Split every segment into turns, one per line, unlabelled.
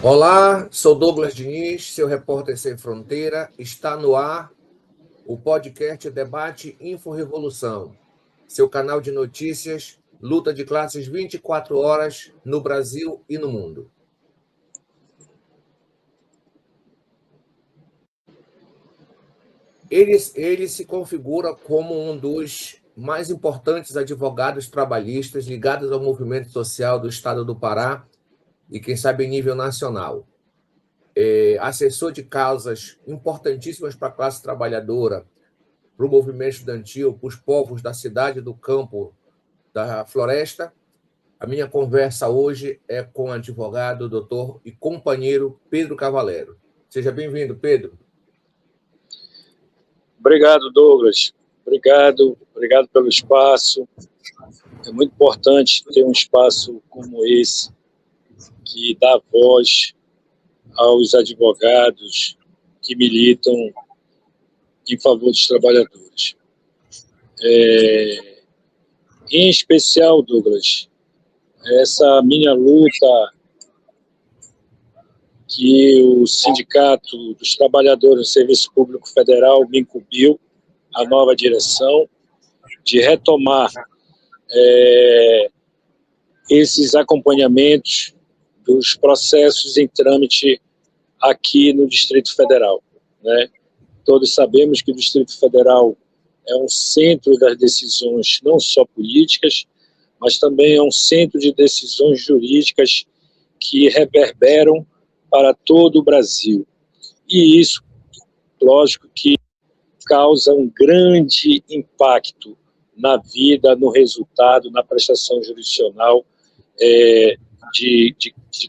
Olá, sou Douglas Diniz, seu repórter sem fronteira. Está no ar o podcast Debate Info-Revolução, seu canal de notícias, luta de classes 24 horas no Brasil e no mundo. Ele se configura como um dos mais importantes advogados trabalhistas ligados ao movimento social do estado do Pará e, quem sabe, em nível nacional. Assessor de causas importantíssimas para a classe trabalhadora, para o movimento estudantil, para os povos da cidade, do campo, da floresta. A minha conversa hoje é com o advogado, doutor e companheiro Pedro Cavalero. Seja bem-vindo, Pedro.
Obrigado, Douglas. Obrigado pelo espaço. É muito importante ter um espaço como esse, que dá voz aos advogados que militam em favor dos trabalhadores. Em especial, Douglas, essa minha luta que o Sindicato dos Trabalhadores do Serviço Público Federal me incumbiu, a nova direção, de retomar esses acompanhamentos dos processos em trâmite aqui no Distrito Federal, né? Todos sabemos que o Distrito Federal é um centro das decisões não só políticas, mas também é um centro de decisões jurídicas que reverberam para todo o Brasil. E isso, lógico, que causa um grande impacto na vida, no resultado, na prestação jurisdicional de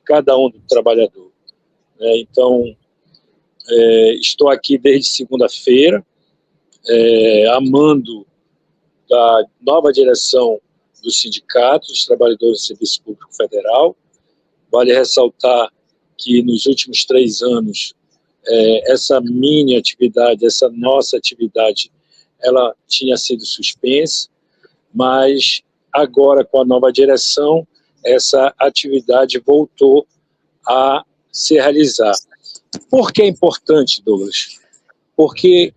cada um do trabalhador. Então, estou aqui desde segunda-feira, amando da nova direção do Sindicato dos Trabalhadores do Serviço Público Federal. Vale ressaltar que nos últimos 3 anos, essa minha atividade, essa nossa atividade, ela tinha sido suspensa, mas agora com a nova direção, essa atividade voltou a se realizar. Por que é importante, Douglas? Porque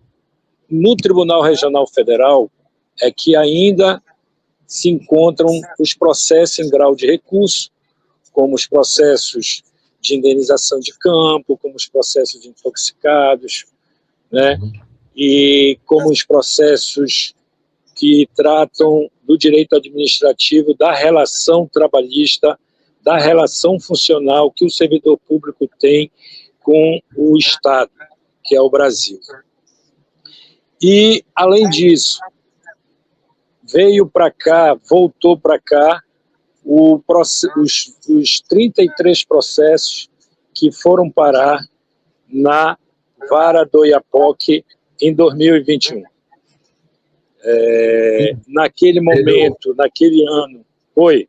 no Tribunal Regional Federal é que ainda se encontram os processos em grau de recurso, como os processos de indenização de campo, como os processos de intoxicados, né? E como os processos que tratam do direito administrativo, da relação trabalhista, da relação funcional que o servidor público tem com o Estado, que é o Brasil. E, além disso, veio para cá, voltou para cá, os 33 processos que foram parar na Vara do Oiapoque em 2021. Naquele momento, naquele ano... Oi?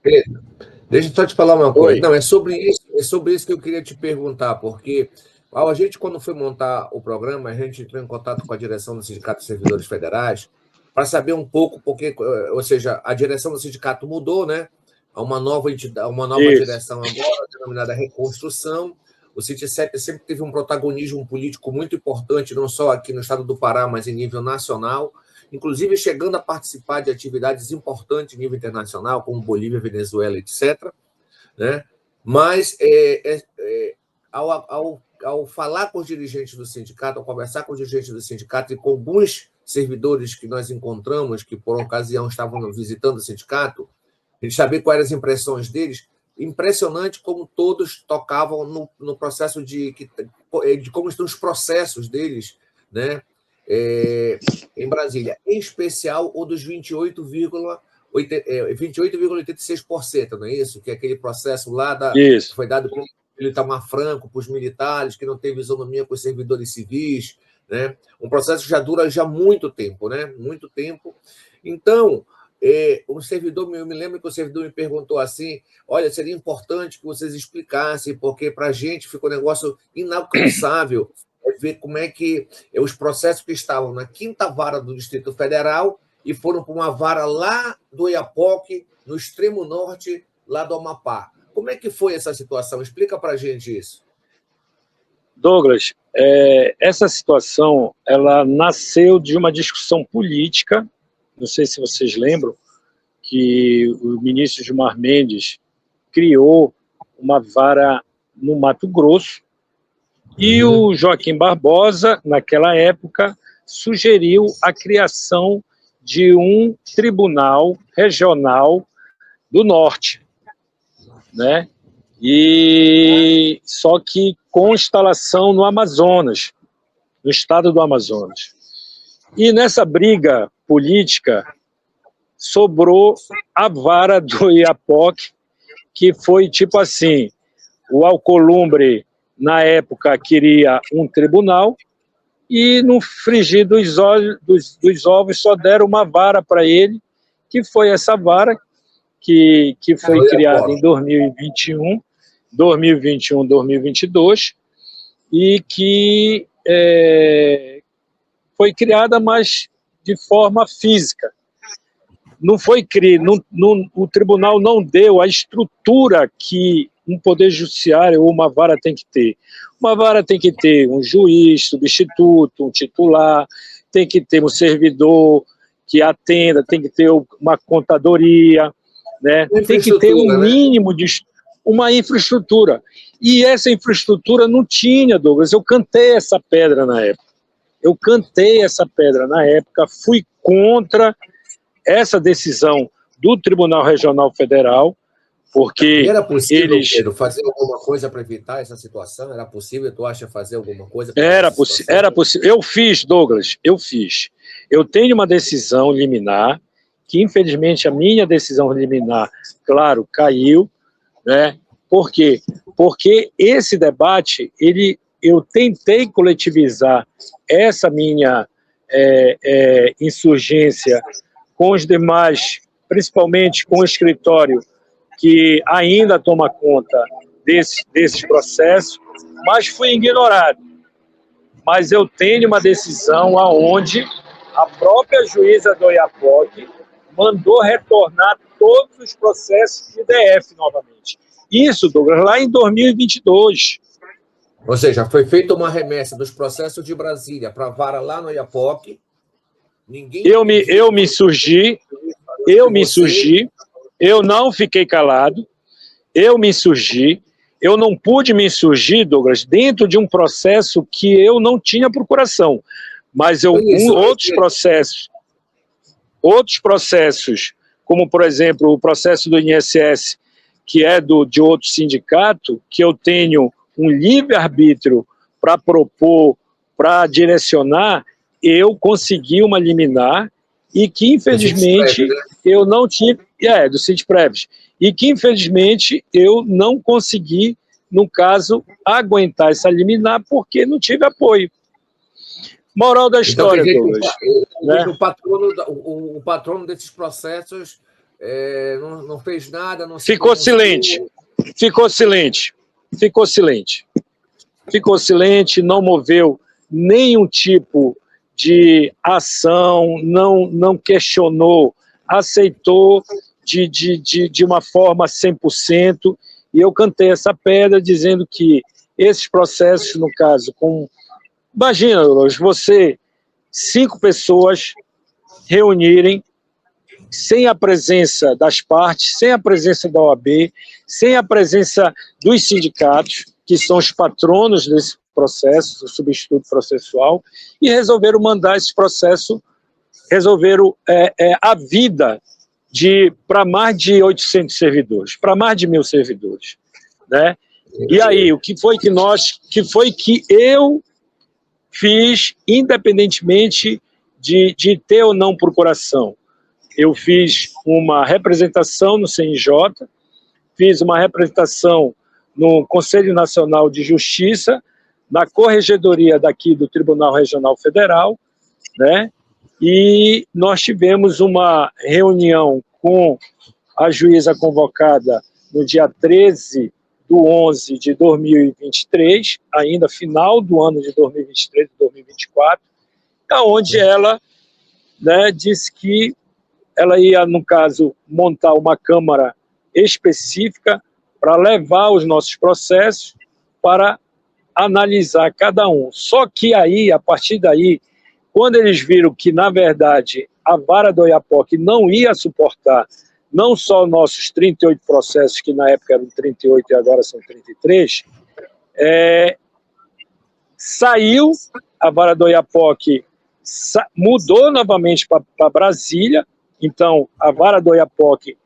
Pedro, deixa eu só te falar uma coisa. Não, é sobre isso que eu queria te perguntar, porque a gente, quando foi montar o programa, a gente entrou em contato com a direção do Sindicato de Servidores Federais para saber um pouco, porque, ou seja, a direção do sindicato mudou, né? Há uma nova direção agora, denominada Reconstrução. O CIT-CEP sempre teve um protagonismo político muito importante, não só aqui no estado do Pará, mas em nível nacional, inclusive chegando a participar de atividades importantes em nível internacional, como Bolívia, Venezuela, etc. Né? Mas, ao falar com os dirigentes do sindicato, ao conversar com os dirigentes do sindicato e com alguns servidores que nós encontramos, que por ocasião estavam visitando o sindicato, a gente saber quais eram as impressões deles, impressionante como todos tocavam no processo de como estão os processos deles, né? Em Brasília, em especial o dos 28,86%, não é isso? Que é aquele processo lá que foi dado pelo Itamar Franco para os militares, que não teve isonomia com os servidores civis, né? Um processo que já dura muito tempo, né? Muito tempo. Então, o servidor, eu me lembro que o servidor me perguntou assim: olha, seria importante que vocês explicassem, porque para a gente ficou um negócio inalcançável ver como é que os processos que estavam na 5ª Vara do Distrito Federal e foram para uma vara lá do Oiapoque, no extremo norte, lá do Amapá. Como é que foi essa situação? Explica para a gente isso.
Douglas, essa situação ela nasceu de uma discussão política. Não sei se vocês lembram que o ministro Gilmar Mendes criou uma vara no Mato Grosso e o Joaquim Barbosa, naquela época, sugeriu a criação de um tribunal regional do Norte, né? E só que com instalação no Amazonas, no estado do Amazonas. E nessa briga política sobrou a vara do Oiapoque, que foi tipo assim, o Alcolumbre na época queria um tribunal e no frigir dos ovos só deram uma vara para ele, que foi essa vara que foi criada em 2021, 2022, e que foi criada, mas de forma física. Não foi o tribunal não deu a estrutura que um poder judiciário ou uma vara tem que ter. Uma vara tem que ter um juiz, substituto, um titular, tem que ter um servidor que atenda, tem que ter uma contadoria, né? Tem que ter um mínimo de uma infraestrutura. E essa infraestrutura não tinha, Douglas. Eu cantei essa pedra na época. Fui contra essa decisão do Tribunal Regional Federal, porque
era possível, Pedro, fazer alguma coisa para evitar essa situação? Era possível, tu acha, fazer alguma coisa?
Era possível. Eu fiz, Douglas, eu fiz. Eu tenho uma decisão liminar, que infelizmente a minha decisão liminar, claro, caiu, né? Por quê? Porque esse debate, eu tentei coletivizar essa minha insurgência com os demais, principalmente com o escritório que ainda toma conta desses processos, mas fui ignorado. Mas eu tenho uma decisão aonde a própria juíza do Oiapoque mandou retornar todos os processos de DF novamente. Isso, Douglas, lá em 2022.
Ou seja, foi feita uma remessa dos processos de Brasília para a vara lá no Oiapoque.
Eu me insurgi, eu não fiquei calado, eu me insurgi, eu não pude me insurgir, Douglas, dentro de um processo que eu não tinha procuração, mas outros processos, como, por exemplo, o processo do INSS, que é de outro sindicato, que eu tenho um livre-arbítrio para propor, para direcionar, eu consegui uma liminar e que, infelizmente, eu não tive... do Sindprev. E que, infelizmente, eu não consegui, no caso, aguentar essa liminar porque não tive apoio. Moral da história, Douglas.
O patrono desses processos não fez nada...
Ficou silente, não moveu nenhum tipo de ação, não questionou, aceitou de uma forma 100%, e eu cantei essa pedra dizendo que esses processos, no caso, imagina, você, 5 pessoas reunirem sem a presença das partes, sem a presença da OAB, sem a presença dos sindicatos, que são os patronos desse processo, o substituto processual, e resolveram mandar esse processo, resolveram a vida para mais de 800 servidores, para mais de 1.000 servidores, né? E aí, o que foi que eu fiz, independentemente de ter ou não procuração? Eu fiz uma representação no CNJ, fiz uma representação no Conselho Nacional de Justiça, na corregedoria daqui do Tribunal Regional Federal, né? E nós tivemos uma reunião com a juíza convocada no dia 13/11/2023, ainda final do ano de 2023 e 2024, onde ela, né, disse que ela ia, no caso, montar uma Câmara específica para levar os nossos processos para analisar cada um. Só que aí, a partir daí, quando eles viram que, na verdade, a vara do Oiapoque não ia suportar não só nossos 38 processos, que na época eram 38 e agora são 33, saiu a vara do Oiapoque, mudou novamente para Brasília. Então, a vara do Oiapoque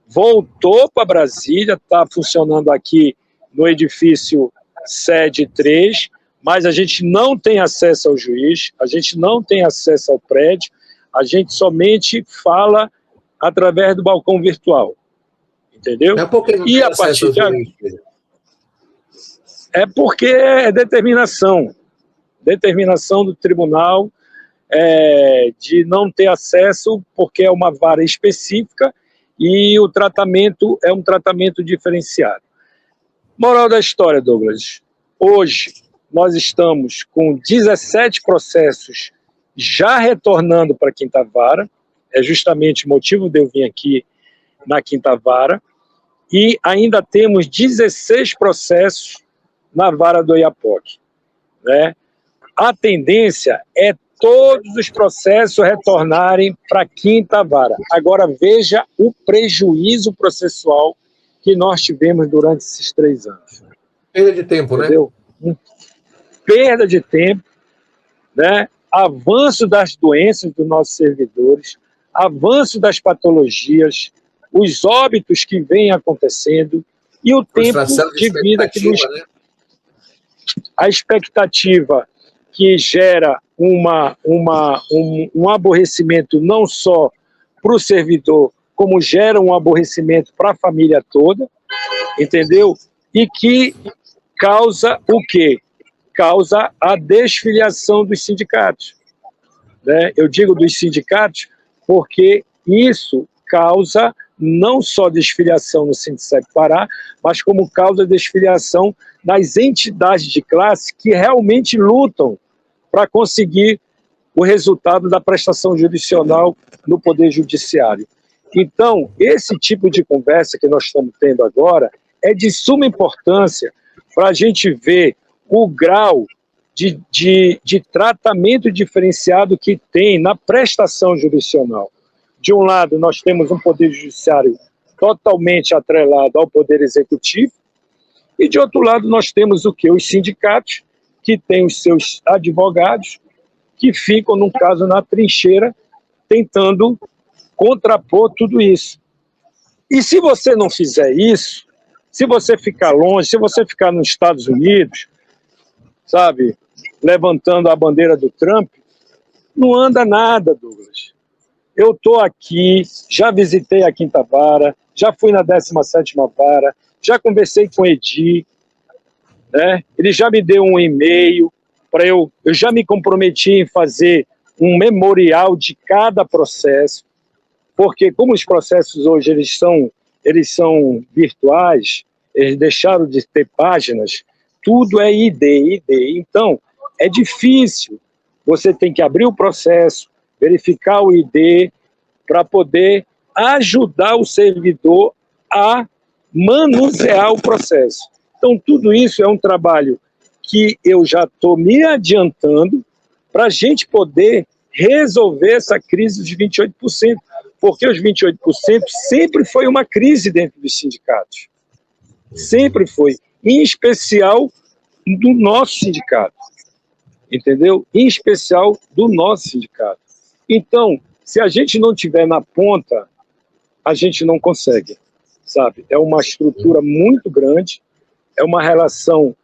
voltou para Brasília, está funcionando aqui no edifício sede 3, mas a gente não tem acesso ao juiz, a gente não tem acesso ao prédio, a gente somente fala através do balcão virtual, entendeu?
E a partir de agora...
É porque é determinação do tribunal de não ter acesso, porque é uma vara específica e o tratamento é um tratamento diferenciado. Moral da história, Douglas. Hoje, nós estamos com 17 processos já retornando para a quinta vara, é justamente o motivo de eu vir aqui na quinta vara, e ainda temos 16 processos na vara do Oiapoque, né? A tendência é todos os processos retornarem para a quinta vara. Agora, veja o prejuízo processual que nós tivemos durante esses 3 anos.
Perda de tempo,
entendeu? Né? Perda de tempo, né? Avanço das doenças dos nossos servidores, avanço das patologias, os óbitos que vêm acontecendo e o tempo de vida que nos... Né? A expectativa que gera um aborrecimento não só para o servidor, como gera um aborrecimento para a família toda, entendeu? E que causa o quê? Causa a desfiliação dos sindicatos, né? Eu digo dos sindicatos porque isso causa não só desfiliação no Sindicep Pará, mas como causa desfiliação nas entidades de classe que realmente lutam para conseguir o resultado da prestação jurisdicional no Poder Judiciário. Então, esse tipo de conversa que nós estamos tendo agora é de suma importância para a gente ver o grau de tratamento diferenciado que tem na prestação jurisdicional. De um lado, nós temos um Poder Judiciário totalmente atrelado ao Poder Executivo, e de outro lado nós temos o quê? Os sindicatos, que têm os seus advogados, que ficam, no caso, na trincheira, tentando contrapor tudo isso. E se você não fizer isso, se você ficar longe, se você ficar nos Estados Unidos, sabe, levantando a bandeira do Trump, não anda nada, Douglas. Eu estou aqui, já visitei a quinta vara, já fui na 17ª vara, já conversei com o Edi, né? Ele já me deu um e-mail para eu já me comprometi em fazer um memorial de cada processo, porque como os processos hoje eles são virtuais, eles deixaram de ter páginas, tudo é ID. Então, é difícil. Você tem que abrir o processo, verificar o ID, para poder ajudar o servidor a manusear o processo. Então, tudo isso é um trabalho que eu já estou me adiantando para a gente poder resolver essa crise dos 28%, porque os 28% sempre foi uma crise dentro dos sindicatos. Sempre foi, em especial do nosso sindicato, entendeu? Em especial do nosso sindicato. Então, se a gente não tiver na ponta, a gente não consegue, sabe? É uma estrutura muito grande, é uma relação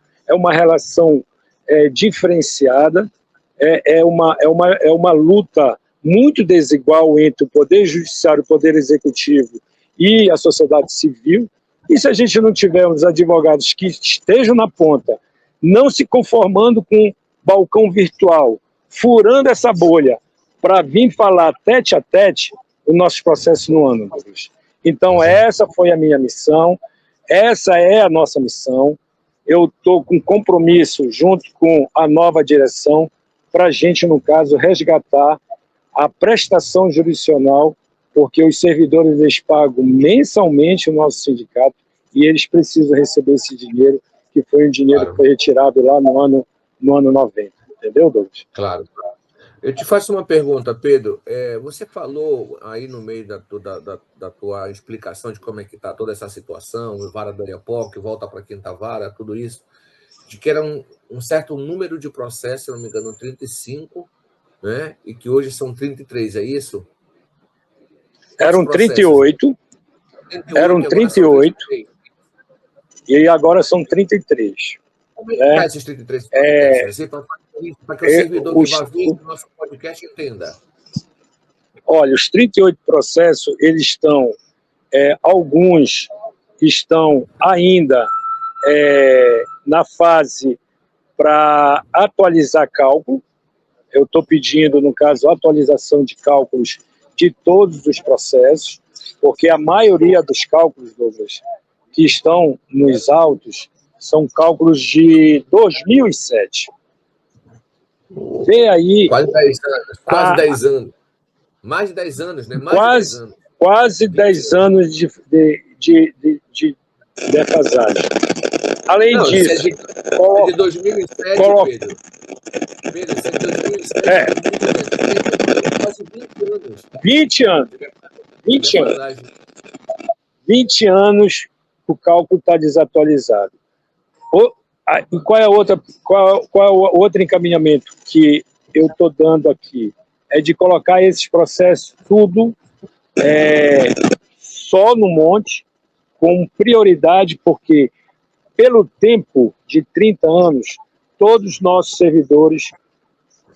diferenciada, é uma luta muito desigual entre o Poder Judiciário, o Poder Executivo e a sociedade civil. E se a gente não tiver os advogados que estejam na ponta, não se conformando com balcão virtual, furando essa bolha para vir falar tete a tete, o nosso processo não anda, Douglas. Então, essa foi a minha missão, essa é a nossa missão. Eu estou com compromisso junto com a nova direção para a gente, no caso, resgatar a prestação jurisdicional, porque os servidores eles pagam mensalmente o nosso sindicato e eles precisam receber esse dinheiro, que foi um dinheiro que foi retirado lá no ano 90. Entendeu, Douglas?
Claro. Eu te faço uma pergunta, Pedro. Você falou aí no meio da tua explicação de como é que está toda essa situação, o Vara do Oiapoque, volta para a Quinta Vara, tudo isso, de que era um certo número de processos, se não me engano, 35, né? E que hoje são 33, é isso?
Eram 38. Eram 38. E agora são 33.
Como é que está esses 33 processos? Para que o servidor que vai ver o nosso podcast entenda.
Olha, os 38 processos, eles estão, alguns estão ainda na fase para atualizar cálculo. Eu estou pedindo, no caso, atualização de cálculos de todos os processos, porque a maioria dos cálculos, Douglas, que estão nos autos, são cálculos de 2007. Vê aí...
Quase 10 anos. Quase 10 anos. Mais de 10 anos, né? Mais
quase,
de 10 anos.
Quase 10 anos de defasagem. Além disso...
Se é de 2007, Pedro. Pedro, se é de 2007, quase 20 anos.
20 anos. 20 anos. 20 anos o cálculo está desatualizado. E qual é o outro encaminhamento que eu estou dando aqui? É de colocar esses processos tudo só no monte, com prioridade, porque pelo tempo de 30 anos, todos os nossos servidores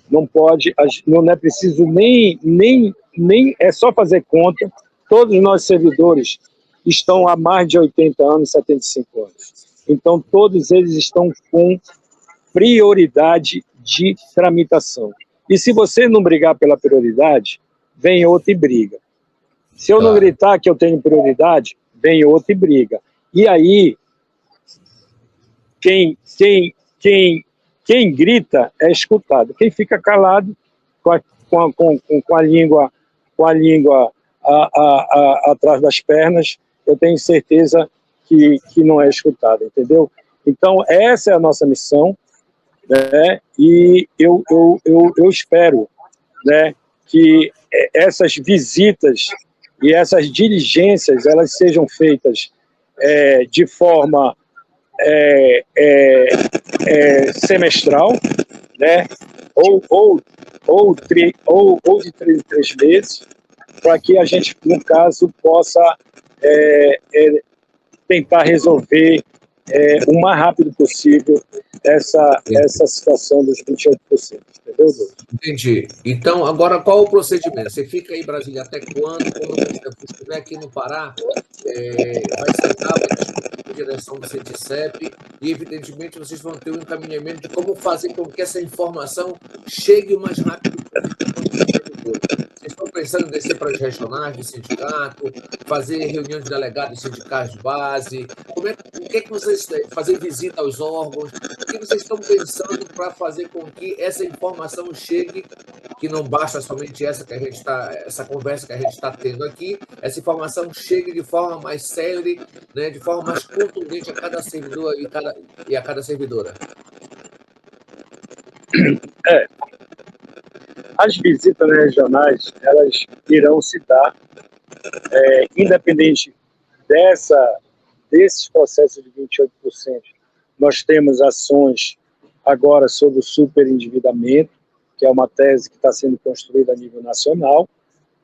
não é preciso nem é só fazer conta, todos os nossos servidores estão há mais de 80 anos, 75 anos. Então, todos eles estão com prioridade de tramitação. E se você não brigar pela prioridade, vem outra e briga. Se eu não gritar que eu tenho prioridade, vem outra e briga. E aí, quem grita é escutado. Quem fica calado, com a língua atrás das pernas, eu tenho certeza que não é escutado, entendeu? Então, essa é a nossa missão, né? E eu espero, né, que essas visitas e essas diligências elas sejam feitas de forma semestral, né? ou de 3 em 3 meses, para que a gente, no caso, possa tentar resolver o mais rápido possível essa situação dos 28%. Entendeu, Douglas?
Entendi. Então, agora, qual o procedimento? Você fica aí em Brasília até quando? Quando você estiver aqui no Pará, vai sentar, vai discutir com a direção do CENTICEP e, evidentemente, vocês vão ter um encaminhamento de como fazer com que essa informação chegue o mais rápido possível. Vocês estão pensando em descer para as regionais do sindicato, fazer reunião de delegados sindicais de base? O que é que vocês fazer visita aos órgãos? O que vocês estão pensando para fazer com que essa informação chegue, que não basta somente essa conversa que a gente está tendo aqui, essa informação chegue de forma mais célere, né, de forma mais contundente a cada servidor e a cada servidora?
As visitas regionais, elas irão se dar, independente desses processos de 28%, nós temos ações agora sobre o superendividamento, que é uma tese que está sendo construída a nível nacional.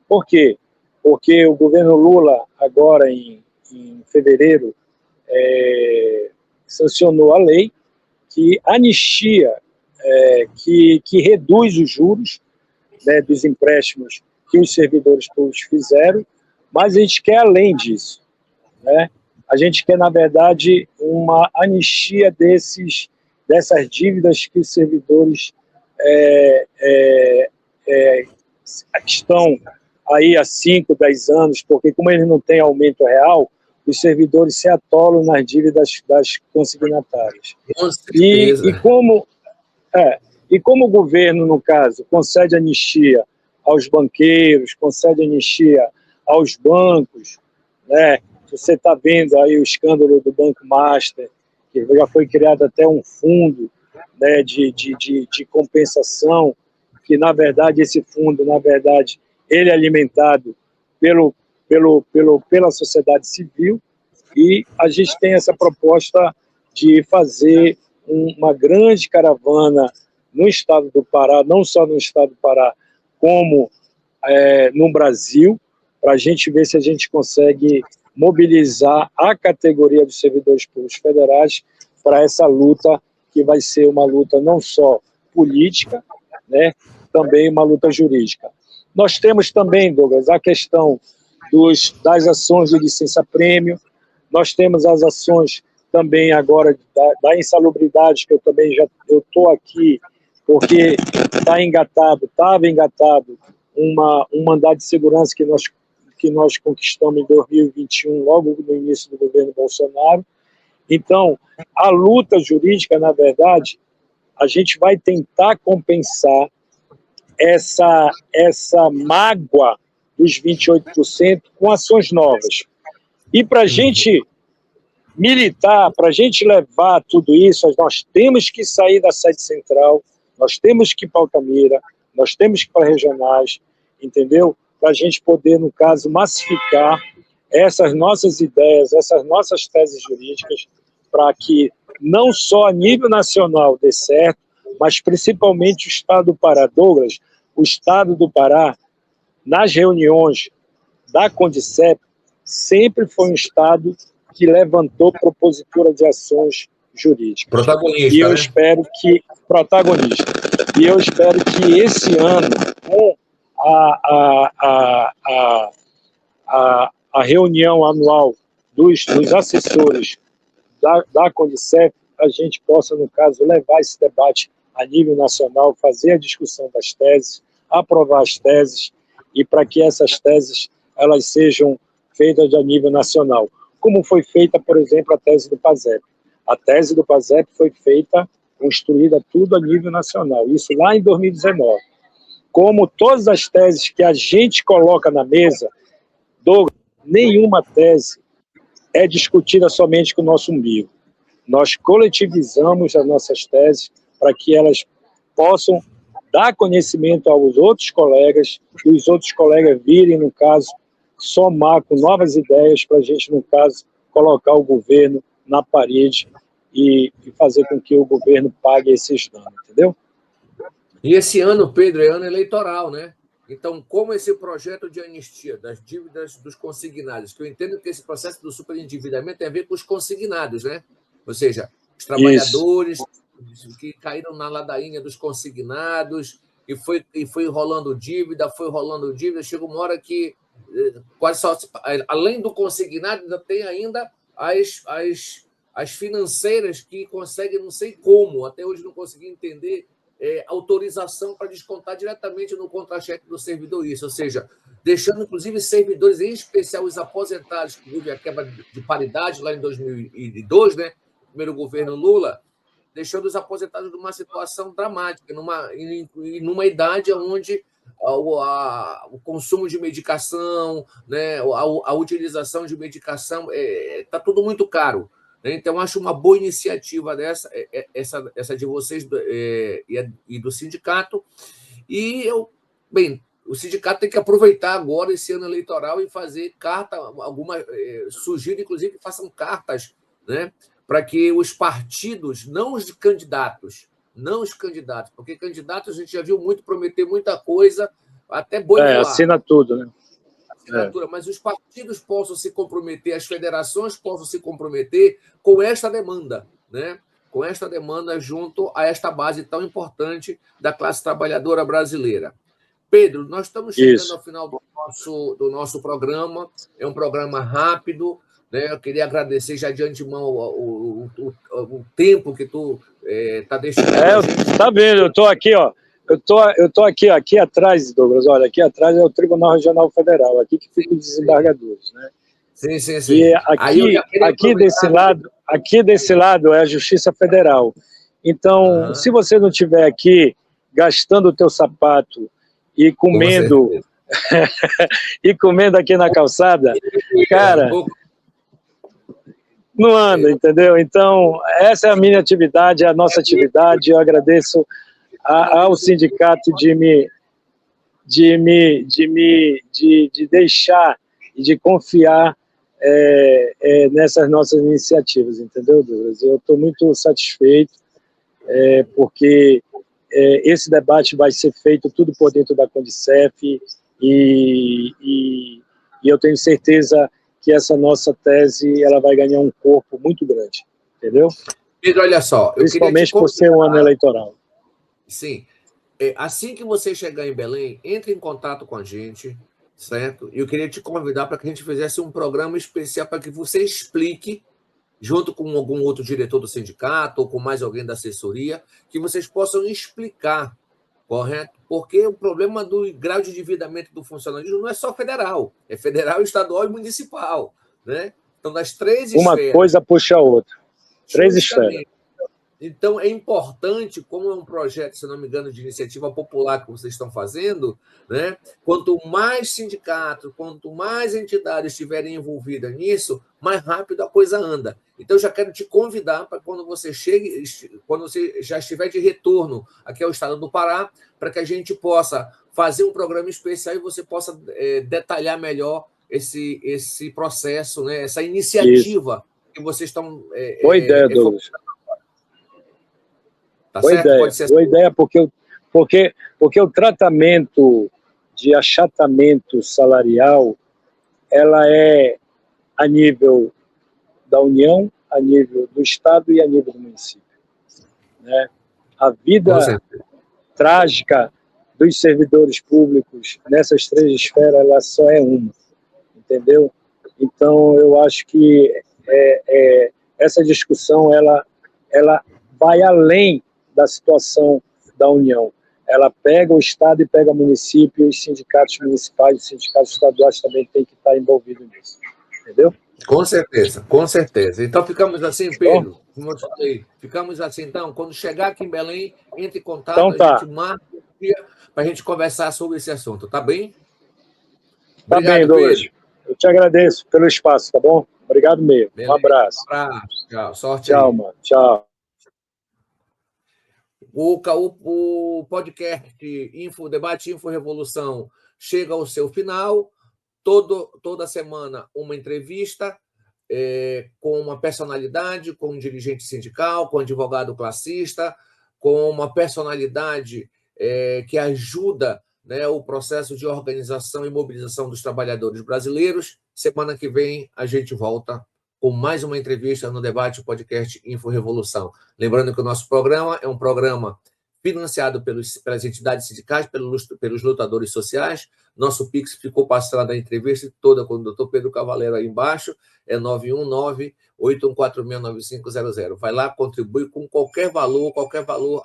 Por quê? Porque o governo Lula, agora em fevereiro, sancionou a lei que anistia, que reduz os juros, né, dos empréstimos que os servidores públicos fizeram, mas a gente quer além disso, né? A gente quer, na verdade, uma anistia dessas dívidas que os servidores estão aí há 5, 10 anos, porque como eles não têm aumento real, os servidores se atolam nas dívidas das consignatárias.
Com certeza.
E como o governo, no caso, concede anistia aos banqueiros, concede anistia aos bancos, né, Você está vendo aí o escândalo do Banco Master, que já foi criado até um fundo, né, de compensação, que, na verdade, esse fundo, na verdade, ele é alimentado pela sociedade civil, e a gente tem essa proposta de fazer uma grande caravana no estado do Pará, não só no estado do Pará, como no Brasil, para a gente ver se a gente consegue mobilizar a categoria dos servidores públicos federais para essa luta, que vai ser uma luta não só política, né, também uma luta jurídica. Nós temos também, Douglas, a questão das ações de licença-prêmio, nós temos as ações também agora da insalubridade, que eu também estou aqui, porque estava engatado um mandado de segurança que nós conquistamos em 2021, logo no início do governo Bolsonaro. Então, a luta jurídica, na verdade, a gente vai tentar compensar essa mágoa dos 28% com ações novas. E para a gente militar, para a gente levar tudo isso, nós temos que sair da sede central, nós temos que ir para Altamira, nós temos que ir para regionais, entendeu? Para a gente poder, no caso, massificar essas nossas ideias, essas nossas teses jurídicas, para que não só a nível nacional dê certo, mas principalmente o Estado do Pará. Douglas, o Estado do Pará, nas reuniões da Condicep, sempre foi um Estado que levantou propositura de ações jurídicas.
Protagonista,
e eu
né?
espero que protagonista. E eu espero que esse ano, com a reunião anual dos assessores da Condicep, a gente possa, no caso, levar esse debate a nível nacional, fazer a discussão das teses, aprovar as teses, e para que essas teses elas sejam feitas a nível nacional. Como foi feita, por exemplo, a tese do PASEP. A tese do PASEP foi feita, construída tudo a nível nacional, isso lá em 2019. Como todas as teses que a gente coloca na mesa, Douglas, nenhuma tese é discutida somente com o nosso umbigo. Nós coletivizamos as nossas teses para que elas possam dar conhecimento aos outros colegas, e os outros colegas virem, no caso, somar com novas ideias para a gente, no caso, colocar o governo na parede e fazer com que o governo pague esses danos, entendeu?
E esse ano, Pedro, é ano eleitoral, né? Então, como esse projeto de anistia das dívidas dos consignados, que eu entendo que esse processo do superendividamento tem a ver com os consignados, né? Ou seja, os trabalhadores que caíram na ladainha dos consignados, e foi rolando dívida, chegou uma hora que quase só, além do consignado, ainda tem ainda as financeiras que conseguem, não sei como, até hoje não consegui entender, autorização para descontar diretamente no contra-cheque do servidor isso, ou seja, deixando inclusive servidores, em especial os aposentados, que houve a quebra de paridade lá em 2002, né, primeiro governo Lula, deixando os aposentados numa situação dramática, numa idade onde o consumo de medicação, né, a utilização de medicação, está tudo muito caro. Então, acho uma boa iniciativa essa de vocês e do sindicato. E o sindicato tem que aproveitar agora esse ano eleitoral e fazer carta, sugiro, inclusive, que façam cartas, né, para que os partidos, não os candidatos, porque candidatos a gente já viu muito prometer muita coisa, até boi no ar.
Assina tudo, né?
Mas os partidos possam se comprometer, as federações possam se comprometer com esta demanda, né? Com esta demanda junto a esta base tão importante da classe trabalhadora brasileira. Pedro, nós estamos chegando ao final do nosso programa, é um programa rápido, né? Eu queria agradecer já de antemão o tempo que tu está destinando.
Tá vendo, eu estou aqui, ó. Eu tô aqui atrás, Douglas, olha, aqui atrás é o Tribunal Regional Federal, aqui que ficam os desembargadores, né?
Sim.
E aqui desse lado é a Justiça Federal. Então, se você não estiver aqui gastando o teu sapato e comendo e comendo aqui na calçada, cara, não anda, entendeu? Então, essa é a minha atividade, é a nossa atividade. Eu agradeço ao sindicato de deixar e de confiar nessas nossas iniciativas, entendeu, Douglas? Eu estou muito satisfeito, porque esse debate vai ser feito tudo por dentro da Condicef e eu tenho certeza que essa nossa tese ela vai ganhar um corpo muito grande, entendeu?
Pedro, olha só,
principalmente por ser um ano eleitoral.
Sim. Assim que você chegar em Belém, entre em contato com a gente, certo? E eu queria te convidar para que a gente fizesse um programa especial para que você explique, junto com algum outro diretor do sindicato ou com mais alguém da assessoria, que vocês possam explicar, correto? Porque o problema do grau de endividamento do funcionalismo não é só federal, é federal, estadual e municipal, né? Então, das três
esferas. Uma coisa puxa a outra. 3 esferas.
Então, é importante, como é um projeto, se não me engano, de iniciativa popular que vocês estão fazendo, né? Quanto mais sindicatos, quanto mais entidades estiverem envolvidas nisso, mais rápido a coisa anda. Então, eu já quero te convidar para quando você chegue, quando você já estiver de retorno aqui ao estado do Pará, para que a gente possa fazer um programa especial e você possa detalhar melhor esse processo, né? Essa iniciativa que vocês estão...
Boa ideia, Douglas.
Tá
boa
certo?
ideia,
Pode ser assim.
boa ideia, porque o tratamento de achatamento salarial ela é a nível da União, a nível do Estado e a nível do município, né? A vida trágica dos servidores públicos nessas 3 esferas ela só é uma, entendeu? Então eu acho que essa discussão ela vai além da situação da União. Ela pega o Estado e pega o município, e os sindicatos municipais, os sindicatos estaduais também têm que estar envolvidos nisso. Entendeu?
Com certeza, com certeza. Então, ficamos assim, Pedro, como eu falei, ficamos assim, então, quando chegar aqui em Belém, entre em contato, então, tá. A gente marca um dia para a gente conversar sobre esse assunto, tá bem?
Tá bem, Douglas. Eu te agradeço pelo espaço, tá bom? Obrigado mesmo.
Beleza.
Um abraço.
Tchau. Sorte
Tchau,
aí.
mano. Tchau.
O podcast Debate Info Revolução chega ao seu final. Toda semana uma entrevista com uma personalidade, com um dirigente sindical, com um advogado classista, com uma personalidade que ajuda, né, o processo de organização e mobilização dos trabalhadores brasileiros. Semana que vem a gente volta com mais uma entrevista no Debate Podcast Info Revolução. Lembrando que o nosso programa é um programa financiado pelas entidades sindicais, pelos lutadores sociais. Nosso Pix ficou passando a entrevista toda com o doutor Pedro Cavaleiro aí embaixo, é 919-8146-9500. Vai lá, contribui com qualquer valor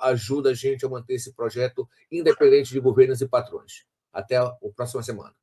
ajuda a gente a manter esse projeto independente de governos e patrões. Até a próxima semana.